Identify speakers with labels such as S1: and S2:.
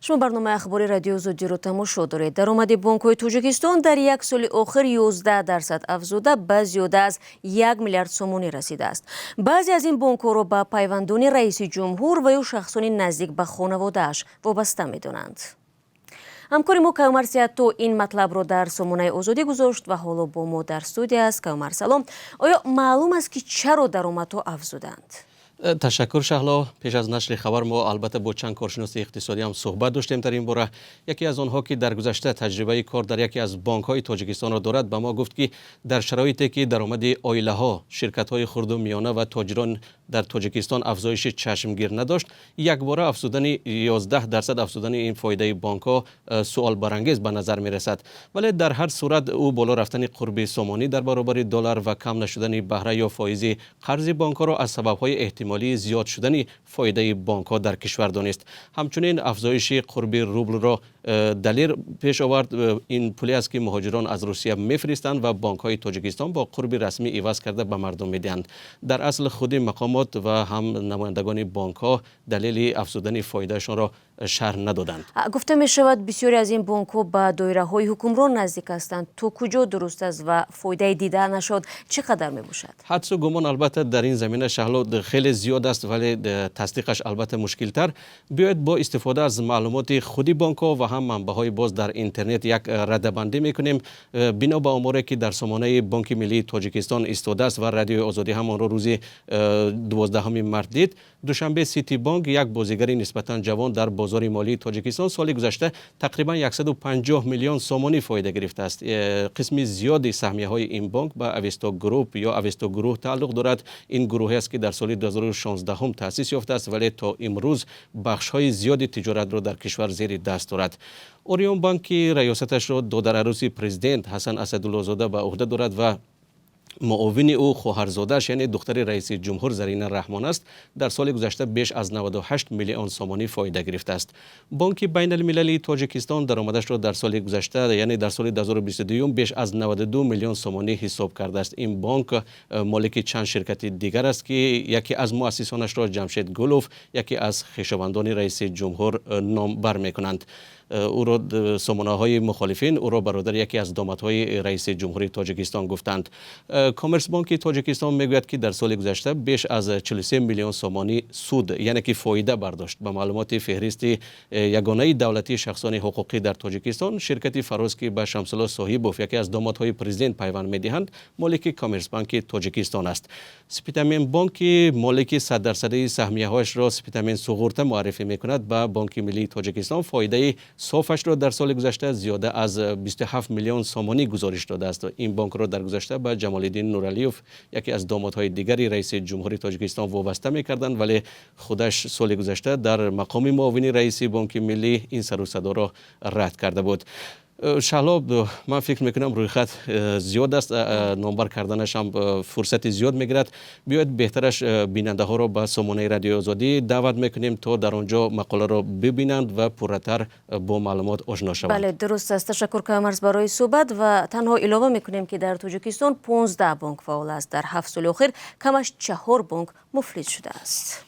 S1: شما برنامه اخباری رادیو زودی رو تماشا دارید. درآمد بانک‌های تاجیکستان در یک سال آخر 11% افزوده به زیاده از 1 میلیارد سومونی رسیده است. بعضی از این بانک‌ها را به پیوندون رئیس جمهور و یا شخصان نزدیک به خانواده‌اش وابسته می‌دانند. همکار ما کیومر سیاتو این مطلب رو در سامانه آزادی گذاشت و حالا با ما در استودیو است. کیومر سلام. آیا معلوم است که چرا درآمدها افزودند؟
S2: تشکر شهلا. پیش از نشر خبر ما البته با چند کارشناس اقتصادی هم صحبت داشتیم در این باره. یکی از آنها که در گذشته تجربه کار در یکی از بانک‌های تاجیکستان را دارد به ما گفت که در شرایطی که درآمد عائله‌ها، شرکت‌های خرد و میانه و تاجران در تاجیکستان افزایش چشمگیر نداشت، یک باره افزودن 11% افزودن این فایده بانک‌ها سوال برانگیز به نظر می‌رسد. ولی در هر صورت او بالا رفتن قرب سومانی در برابر دلار و کم نشدن بهره یا فایز قرض بانک‌ها را از سبب‌های احتمالی زیاد شدن فایده بانک‌ها در کشور دانست. همچنین افزایش قرب روبل را دلیل پیش آورد. این پولی است که مهاجران از روسیه میفرستند و بانک‌های تاجیکستان با قرب رسمی عوض کرده به مردم میدهند. در اصل خود مقامات و هم نمایندگان بانک‌ها دلیل افزودن فایدهشان را شرح ندادند.
S1: گفته می شود بسیاری از این بانک‌ها به دایره‌های حکمران نزدیک هستند. تو کجا درست است و فایده دیده نشد چقدر می باشد؟
S2: حدس و گمان البته در این زمینه شهلا خیلی زیاد است، ولی تصدیقش البته مشکل تر. بیاید با استفاده از معلومات خودی بانک‌ها و هم منبع‌های باز در اینترنت یک رده‌بندی می‌کنیم. بنا به اموری که در سامانه بانک ملی تاجیکستان استفاده است و رادیو آزادی هم آن را روز 12 مارس دید، دوشنبه سیتی بانک یک بازیگر نسبتاً جوان در بازار مالی تاجیکستان سال گذشته تقریبا 150 میلیون سومانی فایده گرفته است. قسم زیادی سهمیه‌های این بانک به اویستا گروپ یا اویستا گروه تعلق دارد. این گروهی است که در سال 2016 هم تأسیس یافته است، ولی تا امروز بخش‌های زیادی تجارت را در کشور زیر دست دارد. اوریون بانک ریاستش را دادر عروس پرزیدنت حسن اسدالله زاده به عهده دارد و معاون او خواهرزاده‌اش یعنی دختر رئیس جمهور زرینه رحمان است. در سال گذشته بیش از 98 میلیون سومانی فایده گرفته است. بانک بین المللی تاجیکستان درآمدش را در سال گذشته یعنی در سال 2022 بیش از 92 میلیون سومانی حساب کرده است. این بانک مالک چند شرکت دیگر است که یکی از مؤسسانش را جمشید گلوف، یکی از خویشاوندان رئیس جمهور نام بر می‌کنند. او را سامانه‌های مخالفین او را برادر یکی از دامادهای رئیس جمهوری تاجیکستان گفتند. کامرس بانک تاجیکستان میگوید که در سال گذشته بیش از 43 میلیون سومانی سود یعنی که فایده برداشت. به معلومات فهرست یگانه دولتی شخصان حقوقی در تاجیکستان، شرکت فراز که به شمس‌الله صاحبوف یکی از دامادهای پرزیدنت پیوند میدهند مالک کامرس بانک تاجیکستان است. سپیتامین بانک مالک 100% سهمیه‌هایش را سپیتامین سوغورته معرفی میکند. به بانک ملی تاجیکستان فایده صافش را در سال گذشته زیاده از 27 میلیون سومانی گزارش داده است. این بانک را در گذشته به جمال‌الدین نورالیوف یکی از دامادهای دیگری رئیس جمهوری تاجیکستان وابسته می‌کردند، ولی خودش سال گذشته در مقام معاون رئیس بانک ملی این سر و صدا را رد کرده بود. شهلا من فکر میکنم روی خط زیاد است، نامبر کردنش هم فرصت زیاد میگیرد. بیاید بهترش بیننده ها را به سامانه رادیو آزادی دعوت میکنیم تا در آنجا مقاله را ببینند و پرتر با معلومات آشنا شوند.
S1: بله درست است. تشکر کیومرس برای صحبت و تنها علاوه میکنیم که در تاجیکستان 15 بانک فعال است. در 7 سال اخیر کمش 4 بانک مفلس شده است.